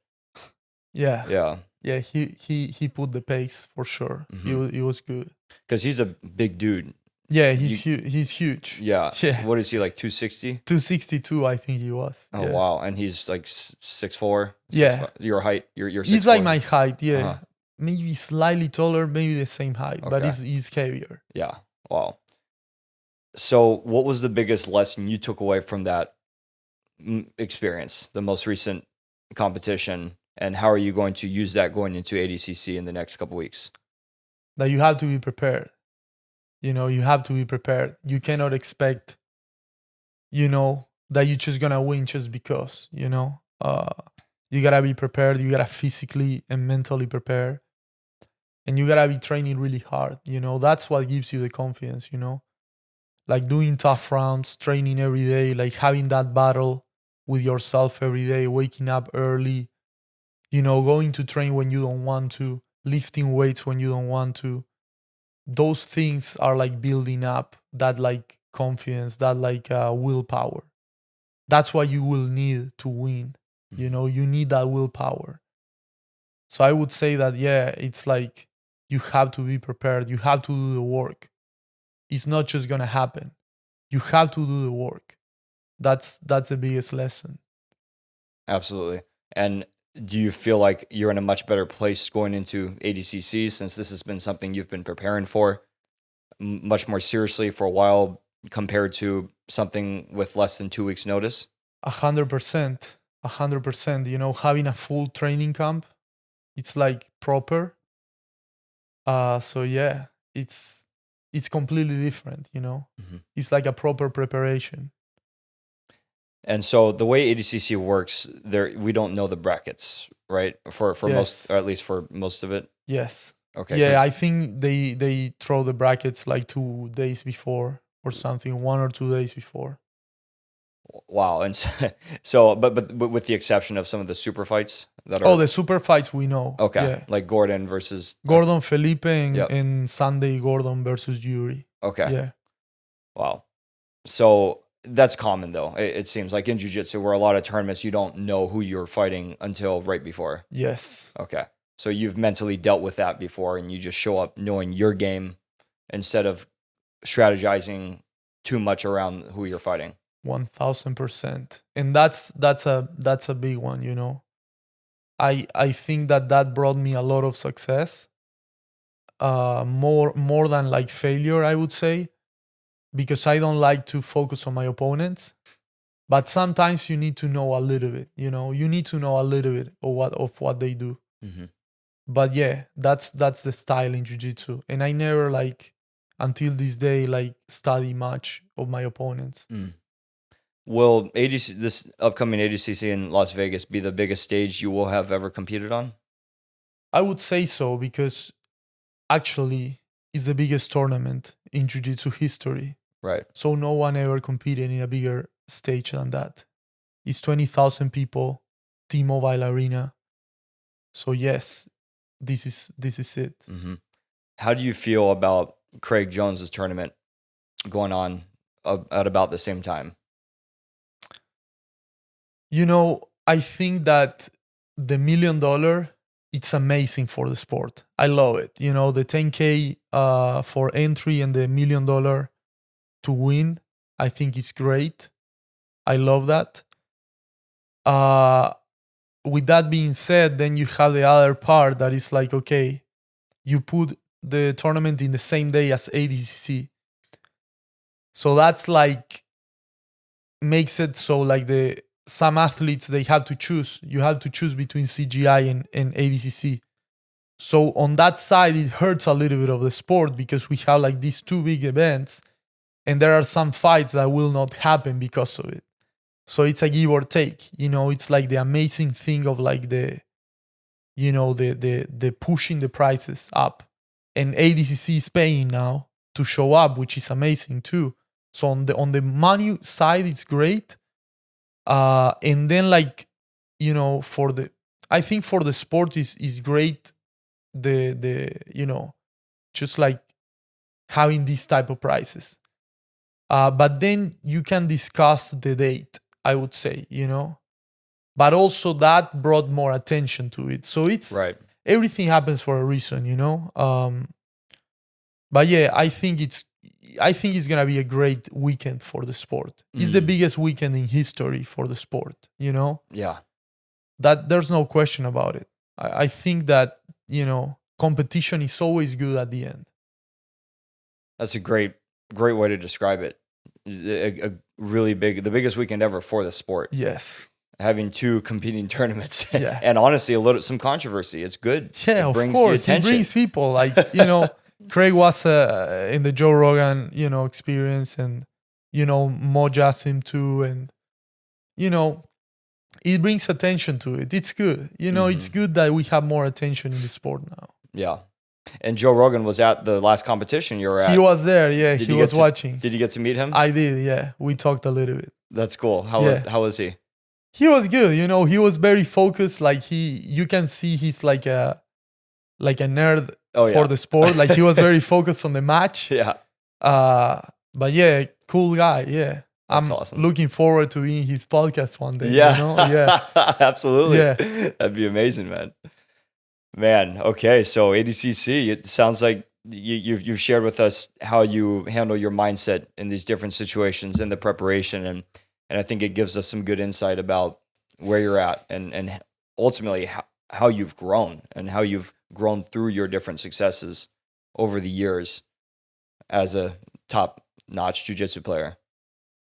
Yeah. Yeah. Yeah, he put the pace for sure. He was good. Because he's a big dude. Yeah, he's huge. Yeah. What is he, like 260? 262, I think he was. Oh, wow. And he's like 6'4"? Yeah. Your height? You're 6'4"? He's like my height, yeah. Maybe slightly taller, maybe the same height, but he's heavier. Yeah. Wow. So what was the biggest lesson you took away from that experience, the most recent competition, and how are you going to use that going into ADCC in the next couple weeks? That you have to be prepared. You know, you have to be prepared. You cannot expect, you know, that you're just gonna win just because, you know. You gotta be prepared. You gotta physically and mentally prepare. And you gotta be training really hard. You know, that's what gives you the confidence, you know. Like doing tough rounds, training every day, like having that battle with yourself every day, waking up early, you know, going to train when you don't want to, lifting weights when you don't want to. Those things are like building up that like confidence, that like willpower. That's what you will need to win. You know, you need that willpower. So I would say that, yeah, it's like you have to be prepared. You have to do the work. It's not just going to happen. You have to do the work. That's the biggest lesson. Absolutely. And do you feel like you're in a much better place going into ADCC since this has been something you've been preparing for much more seriously for a while compared to something with less than 2 weeks notice? 100%. 100%. You know, having a full training camp, it's like proper. So yeah, it's completely different, you know. It's like a proper preparation. And so the way ADCC works, we don't know the brackets, right? For Yes. most, or at least for most of it. Yes. Okay. Yeah, I think they throw the brackets like 2 days before or something, 1 or 2 days before. Wow. And so but with the exception of some of the super fights that are. Oh, the super fights we know. Okay. Yeah. Like Gordon versus. Gordon Felipe and, Yep. and Sunday Gordon versus Yuri. Okay. Yeah. Wow. So that's common though. It seems like in jiu-jitsu where a lot of tournaments you don't know who you're fighting until right before. Yes. Okay. So you've mentally dealt with that before and you just show up knowing your game instead of strategizing too much around who you're fighting. 1000%. And that's a big one, you know. I think that brought me a lot of success. More than like failure, I would say, because I don't like to focus on my opponents. But sometimes you need to know a little bit, you know. You need to know a little bit of what they do. Mm-hmm. But yeah, that's the style in jiu-jitsu. And I never like until this day like study much of my opponents. Will this upcoming ADCC in Las Vegas be the biggest stage you will have ever competed on? I would say so because actually it's the biggest tournament in jiu-jitsu history. Right. So no one ever competed in a bigger stage than that. It's 20,000 people, T-Mobile Arena. So yes, this is it. Mm-hmm. How do you feel about Craig Jones's tournament going on at about the same time? You know, I think that the $1 million, it's amazing for the sport. I love it. You know, the 10K for entry and the $1 million to win, I think it's great. I love that. With that being said, then you have the other part that is like, okay, you put the tournament in the same day as ADCC. So that's like, makes it so like some athletes, they have to choose. You have to choose between CGI and ADCC. So on that side, it hurts a little bit of the sport because we have like these 2 big events and there are some fights that will not happen because of it. So it's a give or take, you know. It's like the amazing thing of like the pushing the prices up, and ADCC is paying now to show up, which is amazing too. So on the money side, it's great. And then like, you know, I think for the sport is great. You know, just like having these type of prices. But then you can discuss the date, I would say, you know. But also that brought more attention to it. So it's right. Everything happens for a reason, you know. But yeah, I think it's gonna be a great weekend for the sport. It's the biggest weekend in history for the sport, you know. Yeah. That there's no question about it. I think that, you know, competition is always good at the end. That's a great way to describe it. A really the biggest weekend ever for the sport. Yes. Having 2 competing tournaments. Yeah. And honestly, some controversy. It's good. Yeah, it brings of course. the attention. It brings people like, you know, Craig was in the Joe Rogan, experience, and Mo Jassim too, and it brings attention to it. It's good. It's good that we have more attention in the sport now. Yeah. And Joe Rogan was at the last competition you were at. He was there, yeah. He was watching. Did you get to meet him? I did, yeah. We talked a little bit. That's cool. How was he? He was good. He was very focused. Like you can see he's like a nerd for the sport. Like he was very focused on the match. Yeah. But yeah, cool guy. Yeah. That's I'm awesome. looking forward to being his podcast one day. Yeah. Yeah. Absolutely. Yeah. That'd be amazing, man. Man, okay. So ADCC, it sounds like you've shared with us how you handle your mindset in these different situations in the preparation, and I think it gives us some good insight about where you're at and ultimately how you've grown and how you've grown through your different successes over the years as a top-notch jiu-jitsu player.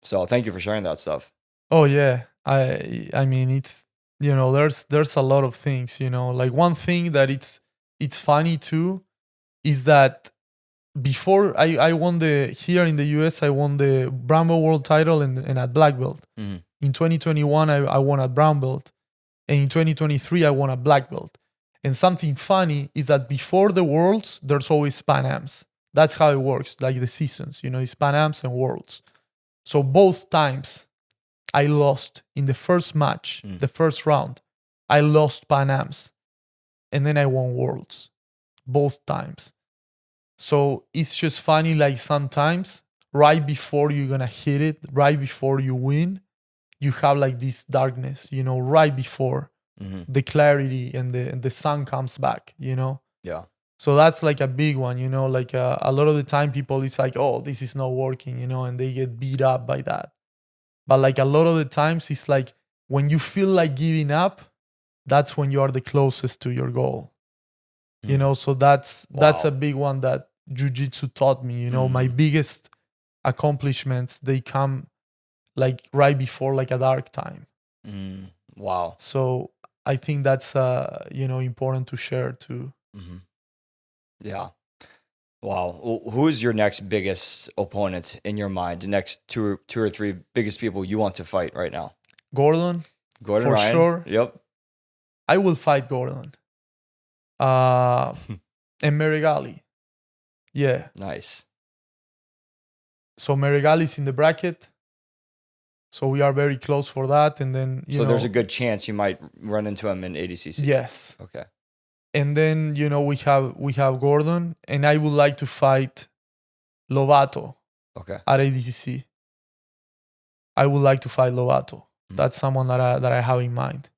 So thank you for sharing that stuff. Oh yeah. I mean it's there's a lot of things, like one thing that it's funny too is that before I won here in the US, I won the brown belt world title and at black belt. Mm-hmm. In 2021 I won at brown belt, and in 2023 I won at black belt. And something funny is that before the worlds there's always Pan Ams. That's how it works, like the seasons, it's Pan Ams and worlds. So both times I lost in the first match, the first round. I lost Pan Ams, and then I won Worlds, both times. So it's just funny, like sometimes right before you're gonna hit it, right before you win, you have like this darkness, right before the clarity and the sun comes back, Yeah. So that's like a big one, like a lot of the time people, it's like, oh, this is not working, and they get beat up by that. But like a lot of the times it's like when you feel like giving up, that's when you are the closest to your goal. So that's a big one that jiu-jitsu taught me. My biggest accomplishments, they come like right before like a dark time. Wow. So I think that's important to share too. Yeah. Wow. Who is your next biggest opponent in your mind? The next two or three biggest people you want to fight right now? Gordon for Ryan. sure. Yep. I will fight Gordon. And Meregali. Yeah. Nice. So Meregali's in the bracket. So we are very close for that. And then, so there's a good chance you might run into him in ADCC. Yes. Okay. And then, we have Gordon, and I would like to fight Lovato at ADCC. I would like to fight Lovato. That's someone that I have in mind.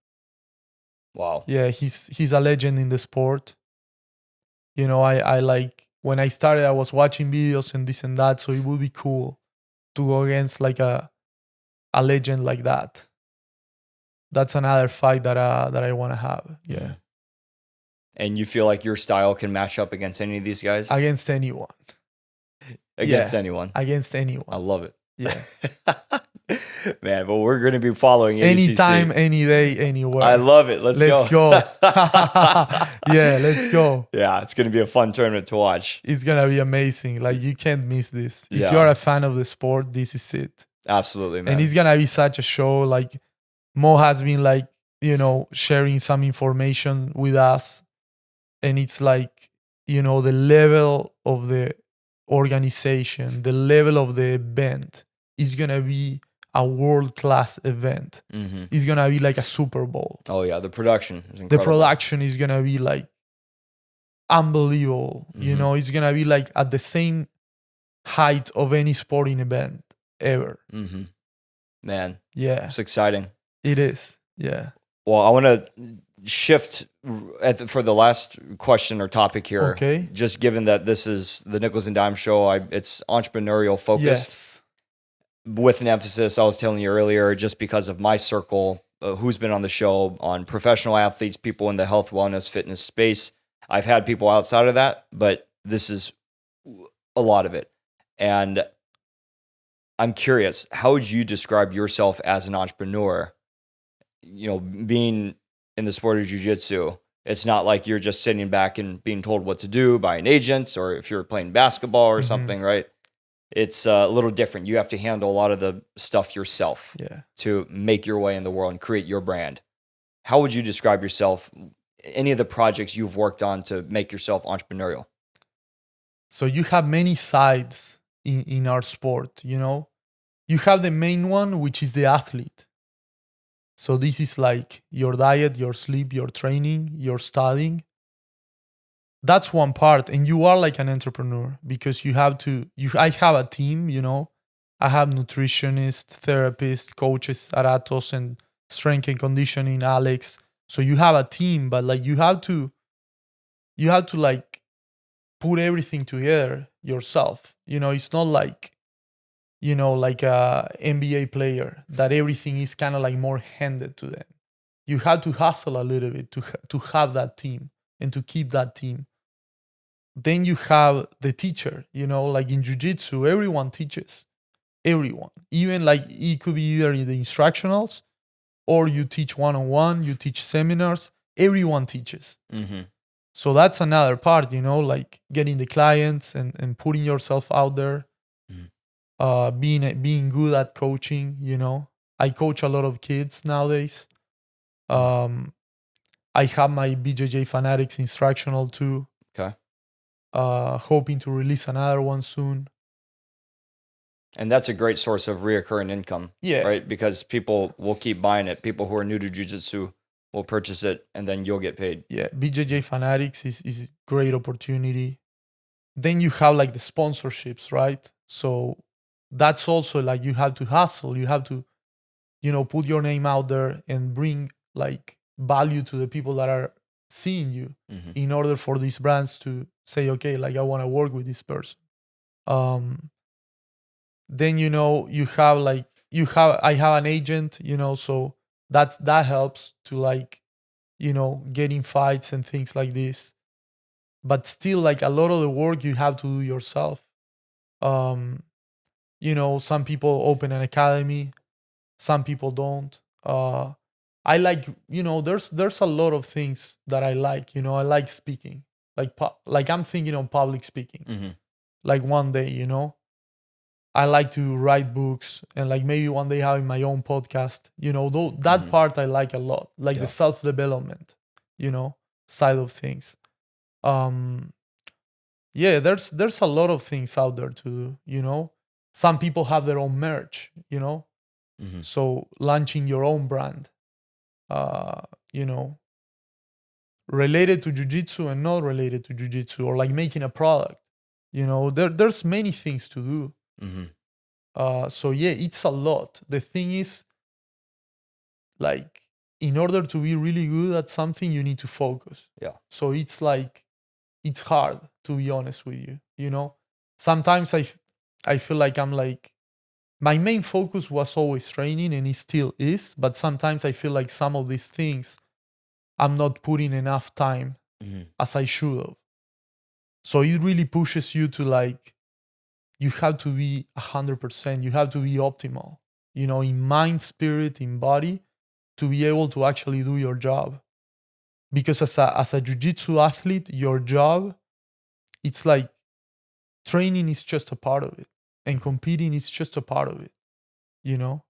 Wow. Yeah, he's a legend in the sport. I like, when I started, I was watching videos and this and that, so it would be cool to go against like a legend like that. That's another fight that I want to have. Yeah. And you feel like your style can match up against any of these guys? Against anyone. Against anyone? Against anyone. I love it. Yeah. Man, but we're going to be following ADCC. Anytime, any day, anywhere. I love it. Let's go. Yeah, let's go. Yeah, it's going to be a fun tournament to watch. It's going to be amazing. Like, you can't miss this. If Yeah. you're a fan of the sport, this is it. Absolutely, man. And it's going to be such a show. Like, Mo has been like, sharing some information with us. And it's like, the level of the organization, the level of the event is going to be a world-class event. It's going to be like a Super Bowl. Oh, yeah. The production is incredible. The production is going to be like unbelievable. It's going to be like at the same height of any sporting event ever. Man. Yeah. It's exciting. It is. Yeah. Well, I want to shift for the last question or topic here. Okay. Just given that this is the Nichols and Dime show, it's entrepreneurial focused. Yes. With an emphasis, I was telling you earlier, just because of my circle, who's been on the show, on professional athletes, people in the health, wellness, fitness space. I've had people outside of that, but this is a lot of it. And I'm curious, how would you describe yourself as an entrepreneur? Being in the sport of jiu-jitsu, It's not like you're just sitting back and being told what to do by an agent, or if you're playing basketball or something, right? It's a little different. You have to handle a lot of the stuff yourself to make your way in the world and create your brand. How would you describe yourself, any of the projects you've worked on to make yourself entrepreneurial? So you have many sides in our sport, you know? You have the main one, which is the athlete. So this is like your diet, your sleep, your training, your studying. That's one part. And you are like an entrepreneur because you have to, I have a team, you know? I have nutritionists, therapists, coaches at Atos, and strength and conditioning, Alex. So you have a team, but like you have to like put everything together yourself. You know, it's not like, you know, like a NBA player that everything is kind of like more handed to them. You have to hustle a little bit to have that team and to keep that team. Then you have the teacher, you know, like in jiu-jitsu, everyone teaches. Everyone. Even like it could be either in the instructionals or you teach one-on-one, you teach seminars, everyone teaches. So that's another part, you know, like getting the clients and putting yourself out there, being good at coaching, you know. I coach a lot of kids nowadays. I have my BJJ Fanatics instructional too. Okay. Hoping to release another one soon. And that's a great source of reoccurring income, right? Because people will keep buying it. People who are new to jiu-jitsu will purchase it, and then you'll get paid. Yeah, BJJ Fanatics is a great opportunity. Then you have like the sponsorships, right? So that's also like you have to hustle. You have to, you know, put your name out there and bring like value to the people that are seeing you in order for these brands to say, okay, like I want to work with this person. Then, you know, I have an agent, you know, so that helps to like, you know, getting fights and things like this. But still, like a lot of the work you have to do yourself. You know, some people open an academy, some people don't. I like, you know, there's a lot of things that I like. You know, I like speaking. Like I'm thinking of public speaking. Like one day, you know. I like to write books and like maybe one day having my own podcast, you know, though that part I like a lot, like the self-development, you know, side of things. There's a lot of things out there to do, you know. Some people have their own merch, you know. So launching your own brand, you know, related to jiu-jitsu and not related to jiu-jitsu, or like making a product, you know, there's many things to do. So yeah, it's a lot. The thing is, like, in order to be really good at something, you need to focus. So it's like, it's hard, to be honest with you, you know. Sometimes I feel like I'm like, my main focus was always training, and it still is, but sometimes I feel like some of these things I'm not putting enough time as I should have. So it really pushes you to like, you have to be 100%. You have to be optimal, you know, in mind, spirit, in body, to be able to actually do your job. Because as a jiu-jitsu athlete, your job, it's like training is just a part of it, and competing is just a part of it, you know.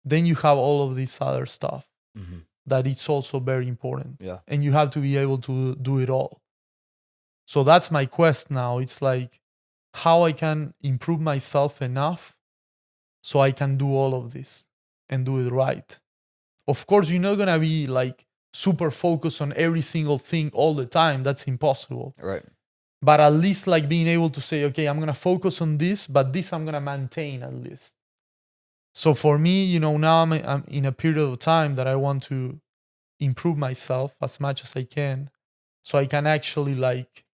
Then you have all of this other stuff that it's also very important. And you have to be able to do it all. So that's my quest now. It's like, how I can improve myself enough so I can do all of this and do it right. Of course, you're not going to be like super focused on every single thing all the time. That's impossible. Right. But at least like being able to say, okay, I'm going to focus on this, but this I'm going to maintain at least. So for me, you know, now I'm in a period of time that I want to improve myself as much as I can, so I can actually like,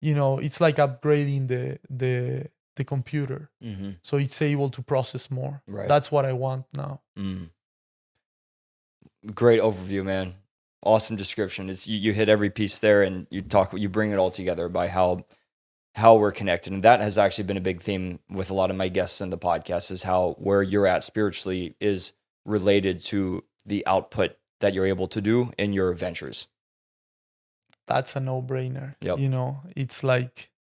you know, it's like upgrading the computer, so it's able to process more. Right. That's what I want now. Great overview, man. Awesome description. It's you hit every piece there, and you bring it all together by how we're connected. And that has actually been a big theme with a lot of my guests in the podcast, is how where you're at spiritually is related to the output that you're able to do in your ventures. that's a no-brainer. Yep. You know, it's like,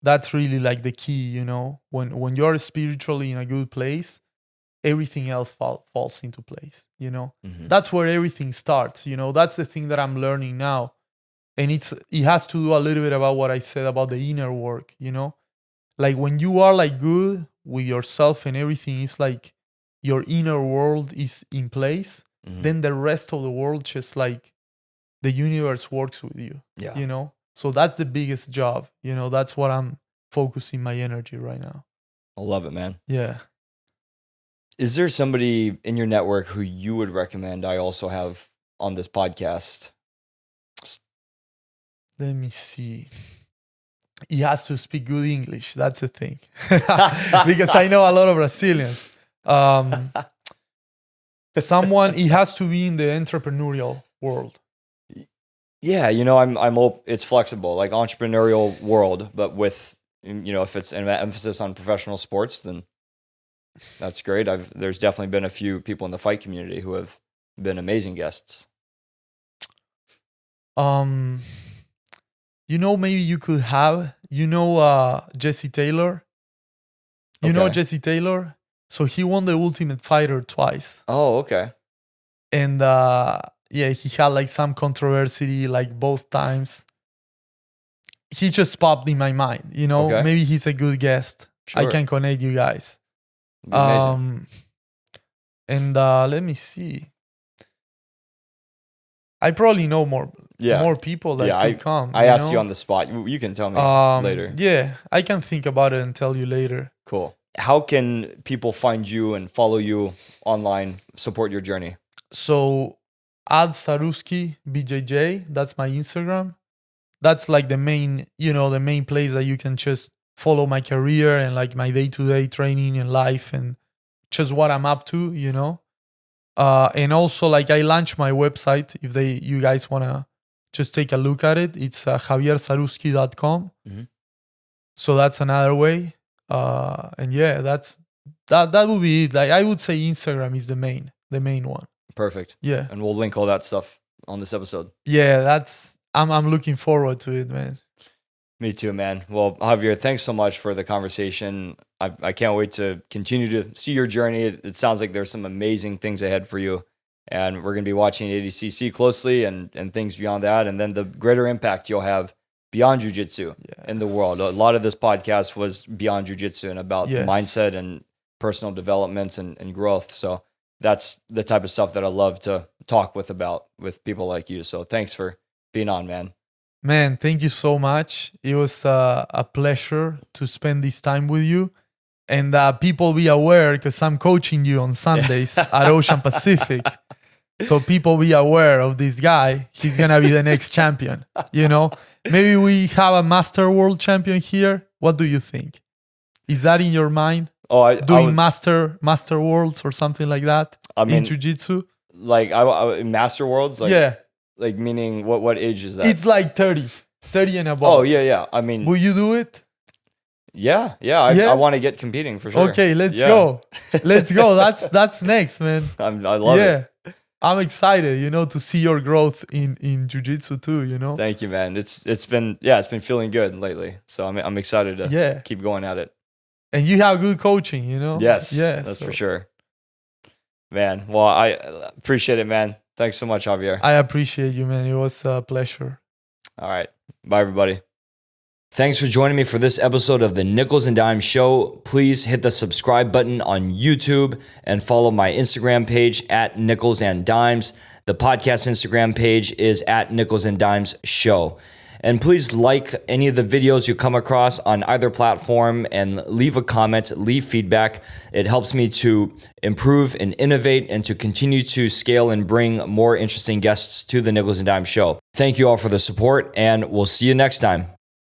that's really like the key, you know, when you're spiritually in a good place, everything else falls into place, you know. That's where everything starts, you know. That's the thing that I'm learning now. And it has to do a little bit about what I said about the inner work, you know. Like when you are like good with yourself and everything, it's like your inner world is in place, then the rest of the world just like the universe works with you, you know. So that's the biggest job, you know. That's what I'm focusing my energy right now. I love it, man. Yeah. Is there somebody in your network who you would recommend I also have on this podcast? Let me see. He has to speak good English. That's the thing. Because I know a lot of Brazilians. He has to be in the entrepreneurial world. Yeah, you know, it's flexible, like entrepreneurial world, but with, you know, if it's an emphasis on professional sports, then that's great. There's definitely been a few people in the fight community who have been amazing guests. You know, maybe you could have, Jesse Taylor. You know Jesse Taylor? So he won the Ultimate Fighter twice. Oh, okay. And he had like some controversy like both times. He just popped in my mind, you know. Okay. Maybe he's a good guest. Sure. I can connect you guys. Amazing. And let me see. I probably know more people that could come. I asked you on the spot. You can tell me later. Yeah, I can think about it and tell you later. Cool. How can people find you and follow you online, support your journey? So, Zaruski BJJ, that's my Instagram. That's like the main place that you can just follow my career and like my day-to-day training and life and just what I'm up to, you know. And also like I launched my website if you guys want to just take a look at it. It's javierzaruski.com. So that's another way. And yeah, that would be it. Like I would say Instagram is the main one. Perfect. Yeah. And we'll link all that stuff on this episode. Yeah, I'm looking forward to it, man. Me too, man. Well, Javier, thanks so much for the conversation. I can't wait to continue to see your journey. It sounds like there's some amazing things ahead for you. And we're going to be watching ADCC closely and things beyond that. And then the greater impact you'll have beyond jiu-jitsu in the world. A lot of this podcast was beyond jiu-jitsu and about mindset and personal development and growth. So that's the type of stuff that I love to talk with people like you. So thanks for being on, man. Man, thank you so much. It was a pleasure to spend this time with you. And people be aware because I'm coaching you on Sundays at Ocean Pacific. So people be aware of this guy. He's going to be the next champion, you know. Maybe we have a Master World Champion here. What do you think? Is that in your mind? Doing Master Worlds or something like that in Jiu-Jitsu? Like Master Worlds? Like meaning what age is that? It's like 30 and above. Oh, yeah. I mean, will you do it? Yeah. I want to get competing for sure. Okay, let's go. Let's go. That's next, man. I love it. I'm excited, you know, to see your growth in jiu-jitsu too, you know. Thank you, man. It's been feeling good lately. So I'm excited to keep going at it. And you have good coaching, you know. Yes. That's for sure. Man, well, I appreciate it, man. Thanks so much, Javier. I appreciate you, man. It was a pleasure. All right. Bye, everybody. Thanks for joining me for this episode of the Nichols and Dimes Show. Please hit the subscribe button on YouTube and follow my Instagram page at Nichols and Dimes. The podcast Instagram page is at Nichols and Dimes Show. And please like any of the videos you come across on either platform and leave a comment, leave feedback. It helps me to improve and innovate and to continue to scale and bring more interesting guests to the Nichols and Dimes Show. Thank you all for the support, and we'll see you next time.